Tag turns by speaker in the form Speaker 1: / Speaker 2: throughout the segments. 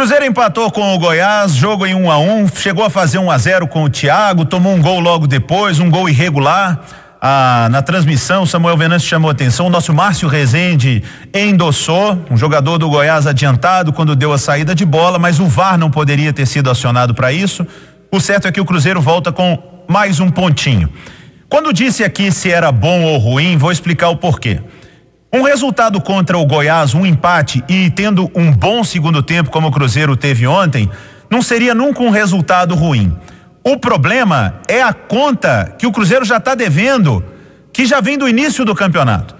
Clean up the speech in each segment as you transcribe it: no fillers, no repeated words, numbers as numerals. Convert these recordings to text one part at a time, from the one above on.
Speaker 1: Cruzeiro empatou com o Goiás, jogo em 1-1, chegou a fazer 1-0 com o Thiago, tomou um gol logo depois, um gol irregular. Na transmissão, Samuel Venâncio chamou atenção, o nosso Márcio Rezende endossou, um jogador do Goiás adiantado quando deu a saída de bola, mas o VAR não poderia ter sido acionado para isso. O certo é que o Cruzeiro volta com mais um pontinho. Quando disse aqui se era bom ou ruim, vou explicar o porquê. Um resultado contra o Goiás, um empate e tendo um bom segundo tempo como o Cruzeiro teve ontem, não seria nunca um resultado ruim. O problema é a conta que o Cruzeiro já está devendo, que já vem do início do campeonato.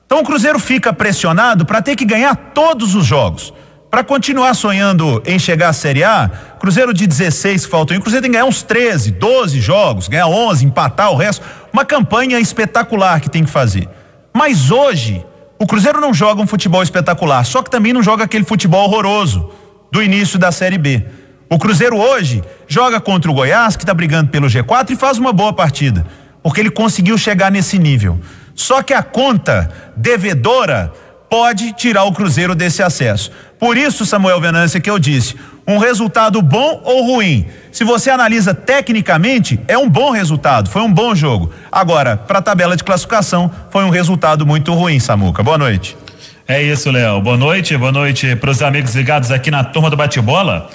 Speaker 1: Então o Cruzeiro fica pressionado para ter que ganhar todos os jogos. Para continuar sonhando em chegar à Série A, Cruzeiro de 16 que faltam, o Cruzeiro tem que ganhar uns 13, 12 jogos, ganhar 11, empatar o resto. Uma campanha espetacular que tem que fazer. Mas hoje, o Cruzeiro não joga um futebol espetacular, só que também não joga aquele futebol horroroso do início da Série B. O Cruzeiro hoje joga contra o Goiás, que está brigando pelo G4 e faz uma boa partida, porque ele conseguiu chegar nesse nível. Só que a conta devedora pode tirar o Cruzeiro desse acesso. Por isso, Samuel Venâncio, que eu disse, um resultado bom ou ruim. Se você analisa tecnicamente, é um bom resultado, foi um bom jogo. Agora, para a tabela de classificação, foi um resultado muito ruim, Samuca. Boa noite.
Speaker 2: É isso, Léo. Boa noite para os amigos ligados aqui na turma do Bate-Bola.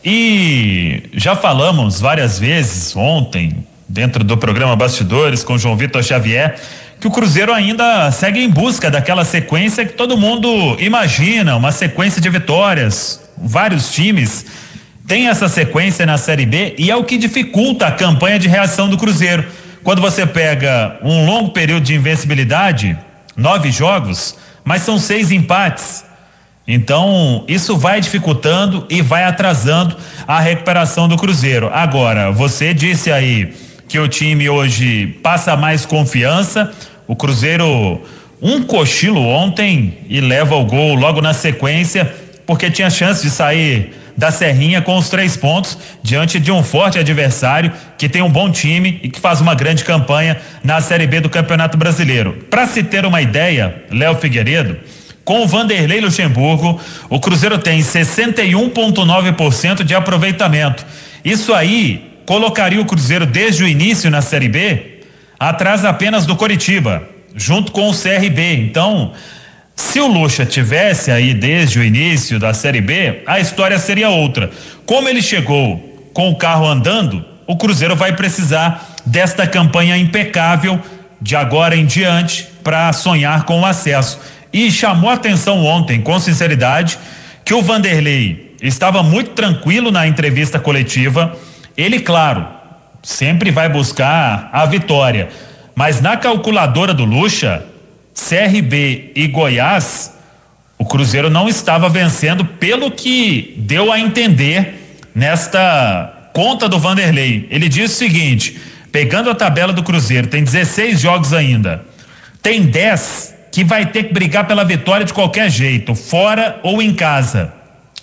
Speaker 2: E já falamos várias vezes ontem, dentro do programa Bastidores, com João Vitor Xavier, que o Cruzeiro ainda segue em busca daquela sequência que todo mundo imagina, uma sequência de vitórias. Vários times têm essa sequência na Série B e é o que dificulta a campanha de reação do Cruzeiro. Quando você pega um longo período de invencibilidade, 9 jogos, mas são 6 empates. Então, isso vai dificultando e vai atrasando a recuperação do Cruzeiro. Agora, você disse aí que o time hoje passa mais confiança. O Cruzeiro, um cochilo ontem e leva o gol logo na sequência, porque tinha chance de sair da Serrinha com os 3 pontos diante de um forte adversário que tem um bom time e que faz uma grande campanha na Série B do Campeonato Brasileiro. Para se ter uma ideia, Léo Figueiredo, com o Vanderlei Luxemburgo, o Cruzeiro tem 61,9% de aproveitamento. Isso aí colocaria o Cruzeiro desde o início na Série B atrás apenas do Coritiba, junto com o CRB. Então, se o Luxa tivesse aí desde o início da Série B, a história seria outra. Como ele chegou com o carro andando, o Cruzeiro vai precisar desta campanha impecável de agora em diante para sonhar com o acesso. E chamou a atenção ontem, com sinceridade, que o Vanderlei estava muito tranquilo na entrevista coletiva. Ele, claro, sempre vai buscar a vitória, mas na calculadora do Luxa, CRB e Goiás, o Cruzeiro não estava vencendo, pelo que deu a entender nesta conta do Vanderlei. Ele diz o seguinte: pegando a tabela do Cruzeiro, tem 16 jogos ainda, tem 10 que vai ter que brigar pela vitória de qualquer jeito, fora ou em casa.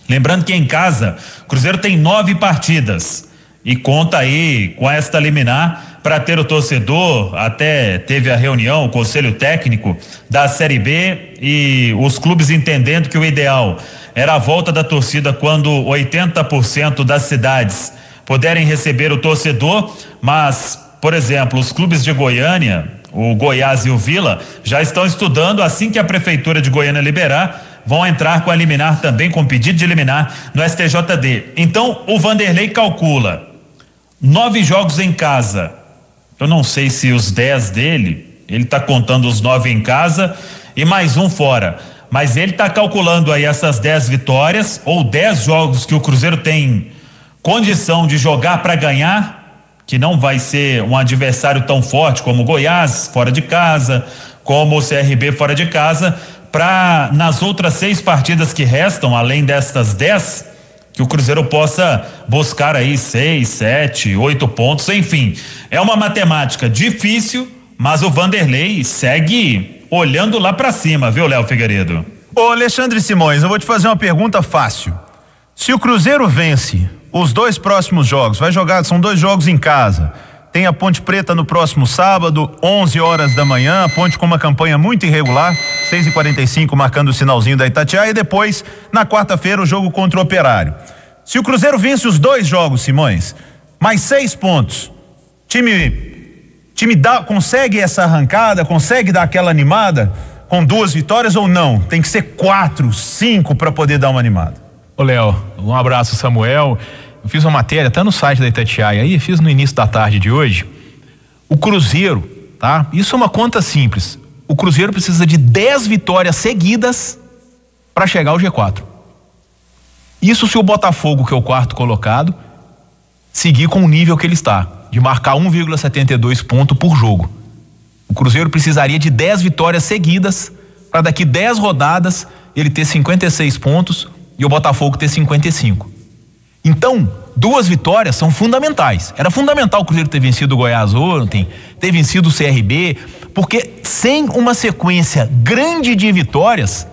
Speaker 2: Lembrando que em casa, o Cruzeiro tem 9 partidas e conta aí com esta liminar para ter o torcedor. Até teve a reunião, o conselho técnico da Série B e os clubes entendendo que o ideal era a volta da torcida quando 80% das cidades puderem receber o torcedor, mas, por exemplo, os clubes de Goiânia, o Goiás e o Vila, já estão estudando, assim que a prefeitura de Goiânia liberar, vão entrar com a liminar também, com pedido de liminar no STJD. Então, o Vanderlei calcula 9 jogos em casa. Eu não sei se os 10 dele, ele está contando os 9 em casa e mais um fora, mas ele está calculando aí essas 10 vitórias ou 10 jogos que o Cruzeiro tem condição de jogar para ganhar, que não vai ser um adversário tão forte como o Goiás fora de casa, como o CRB fora de casa, para nas outras 6 partidas que restam, além destas 10, que o Cruzeiro possa buscar aí 6, 7, 8 pontos, enfim. É uma matemática difícil, mas o Vanderlei segue olhando lá para cima, viu, Léo Figueiredo?
Speaker 1: Ô, Alexandre Simões, eu vou te fazer uma pergunta fácil. Se o Cruzeiro vence os 2 próximos jogos, vai jogar, são 2 jogos em casa, Tem a Ponte Preta no próximo sábado, 11 horas da manhã. A Ponte com uma campanha muito irregular, 6h45 marcando o sinalzinho da Itatiaia. E depois, na quarta-feira, o jogo contra o Operário. Se o Cruzeiro vence os 2 jogos, Simões, mais 6 pontos, time consegue essa arrancada, consegue dar aquela animada com 2 vitórias ou não? Tem que ser 4, 5 para poder dar uma animada.
Speaker 3: Ô Léo, um abraço, Samuel. Eu fiz uma matéria, tá no site da Itatiaia aí, fiz no início da tarde de hoje. O Cruzeiro, tá? Isso é uma conta simples. O Cruzeiro precisa de 10 vitórias seguidas para chegar ao G4. Isso se o Botafogo, que é o 4º colocado, seguir com o nível que ele está, de marcar 1,72 pontos por jogo. O Cruzeiro precisaria de 10 vitórias seguidas para daqui 10 rodadas ele ter 56 pontos e o Botafogo ter 55. Então, 2 vitórias são fundamentais. Era fundamental o Cruzeiro ter vencido o Goiás ontem, ter vencido o CRB, porque sem uma sequência grande de vitórias,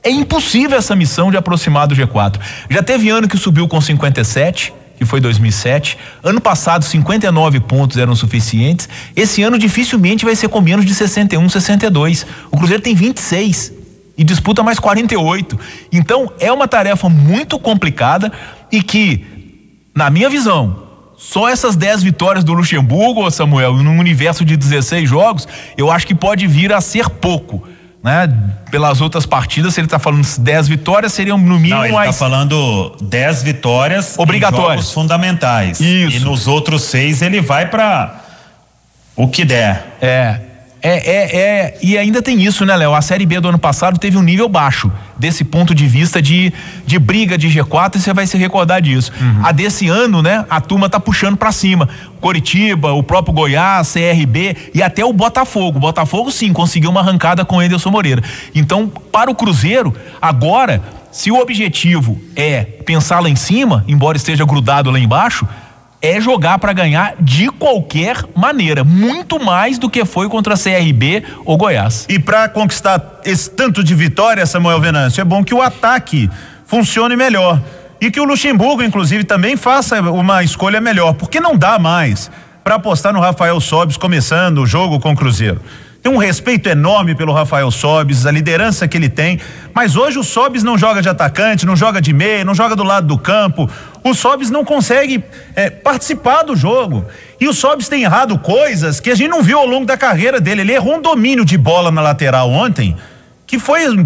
Speaker 3: é impossível essa missão de aproximar do G4. Já teve ano que subiu com 57, que foi 2007. Ano passado, 59 pontos eram suficientes. Esse ano dificilmente vai ser com menos de 61, 62. O Cruzeiro tem 26 e disputa mais 48. Então, é uma tarefa muito complicada e que, na minha visão, só essas 10 vitórias do Luxemburgo, Samuel, num universo de 16 jogos, eu acho que pode vir a ser pouco, né? Pelas outras partidas, se ele tá falando 10 vitórias, seriam no mínimo
Speaker 2: não, ele
Speaker 3: mais...
Speaker 2: tá falando 10 vitórias
Speaker 3: obrigatórias,
Speaker 2: em jogos fundamentais.
Speaker 3: Isso.
Speaker 2: E nos outros 6 ele vai para o que der.
Speaker 3: E ainda tem isso, né, Léo? A Série B do ano passado teve um nível baixo, desse ponto de vista de briga de G4, e você vai se recordar disso. A desse ano, né, a turma tá puxando pra cima. Coritiba, o próprio Goiás, CRB e até o Botafogo. O Botafogo, sim, conseguiu uma arrancada com o Enderson Moreira. Então, para o Cruzeiro, agora, se o objetivo é pensar lá em cima, embora esteja grudado lá embaixo, é jogar para ganhar de qualquer maneira, muito mais do que foi contra a CRB ou Goiás.
Speaker 1: E para conquistar esse tanto de vitória, Samuel Venâncio, é bom que o ataque funcione melhor e que o Luxemburgo, inclusive, também faça uma escolha melhor, porque não dá mais para apostar no Rafael Sobis começando o jogo com o Cruzeiro. Tem um respeito enorme pelo Rafael Sobis, a liderança que ele tem, mas hoje o Sobis não joga de atacante, não joga de meia, não joga do lado do campo. O Sobis não consegue participar do jogo. E o Sobis tem errado coisas que a gente não viu ao longo da carreira dele. Ele errou um domínio de bola na lateral ontem, que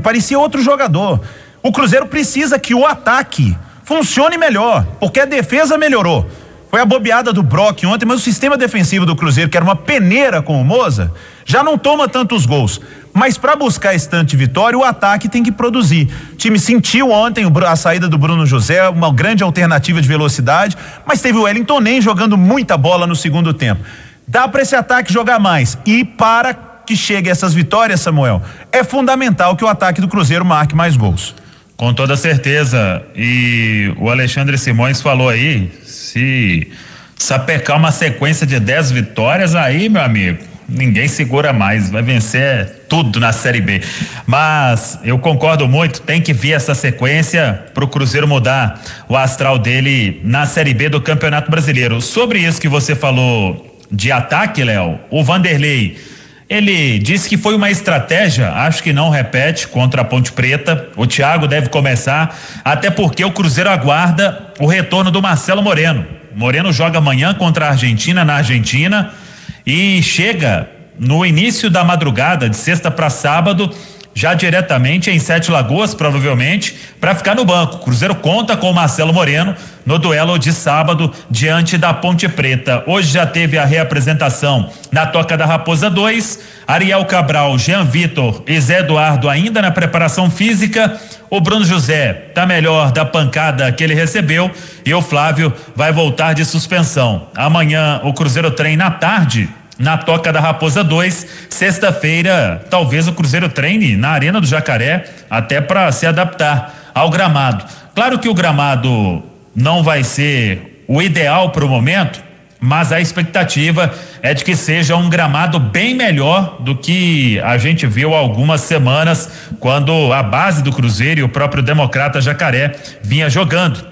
Speaker 1: parecia outro jogador. O Cruzeiro precisa que o ataque funcione melhor, porque a defesa melhorou. Foi a bobeada do Brock ontem, mas o sistema defensivo do Cruzeiro, que era uma peneira com o Moza, já não toma tantos gols. Mas para buscar esse tanto de vitória, o ataque tem que produzir. O time sentiu ontem a saída do Bruno José, uma grande alternativa de velocidade, mas teve o Wellington nem jogando muita bola no segundo tempo. Dá para esse ataque jogar mais. E para que chegue essas vitórias, Samuel, é fundamental que o ataque do Cruzeiro marque mais gols.
Speaker 2: Com toda certeza. E o Alexandre Simões falou aí, se sapecar uma sequência de 10 vitórias, aí, meu amigo, ninguém segura mais, vai vencer tudo na Série B. Mas eu concordo muito, tem que vir essa sequência pro Cruzeiro mudar o astral dele na Série B do Campeonato Brasileiro. Sobre isso que você falou de ataque, Léo, o Vanderlei, ele disse que foi uma estratégia, acho que não repete contra a Ponte Preta. O Thiago deve começar, até porque o Cruzeiro aguarda o retorno do Marcelo Moreno. Moreno joga amanhã contra a Argentina, na Argentina, e chega no início da madrugada, de sexta para sábado, já diretamente em Sete Lagoas, provavelmente, para ficar no banco. O Cruzeiro conta com o Marcelo Moreno no duelo de sábado diante da Ponte Preta. Hoje já teve a reapresentação na Toca da Raposa 2, Ariel Cabral, Jean Vitor e Zé Eduardo ainda na preparação física. O Bruno José tá melhor da pancada que ele recebeu e o Flávio vai voltar de suspensão. Amanhã o Cruzeiro treina à tarde na Toca da Raposa 2, sexta-feira talvez o Cruzeiro treine na Arena do Jacaré, até para se adaptar ao gramado. Claro que o gramado não vai ser o ideal para o momento, mas a expectativa é de que seja um gramado bem melhor do que a gente viu há algumas semanas, quando a base do Cruzeiro e o próprio Democrata Jacaré vinha jogando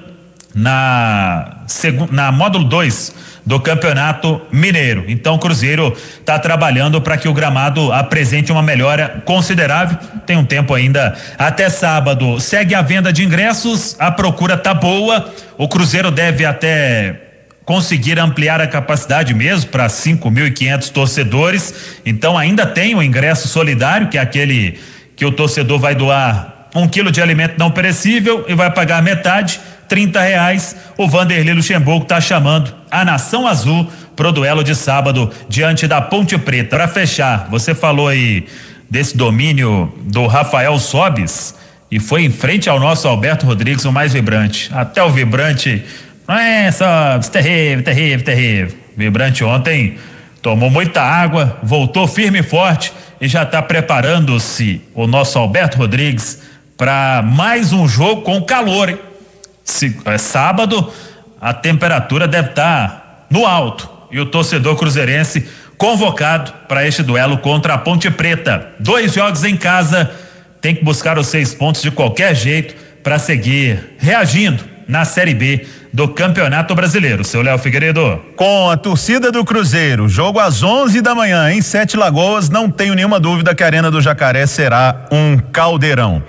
Speaker 2: na módulo 2 do Campeonato Mineiro. Então o Cruzeiro está trabalhando para que o gramado apresente uma melhora considerável. Tem um tempo ainda até sábado. Segue a venda de ingressos, a procura tá boa. O Cruzeiro deve até conseguir ampliar a capacidade mesmo para 5.500 torcedores. Então ainda tem o ingresso solidário, que é aquele que o torcedor vai doar 1 quilo de alimento não perecível e vai pagar metade, R$30. O Vanderlei Luxemburgo está chamando a Nação Azul pro duelo de sábado diante da Ponte Preta. Para fechar, você falou aí desse domínio do Rafael Sobis e foi em frente ao nosso Alberto Rodrigues, o mais vibrante. Até o vibrante, não é Sobis, terrível. Vibrante ontem tomou muita água, voltou firme e forte e já está preparando-se o nosso Alberto Rodrigues para mais um jogo com calor, hein? Sábado a temperatura deve estar no alto e o torcedor cruzeirense convocado para este duelo contra a Ponte Preta. 2 jogos em casa, tem que buscar os 6 pontos de qualquer jeito para seguir reagindo na Série B do Campeonato Brasileiro. Seu Léo Figueiredo.
Speaker 1: Com a torcida do Cruzeiro, jogo às 11 da manhã em Sete Lagoas, não tenho nenhuma dúvida que a Arena do Jacaré será um caldeirão.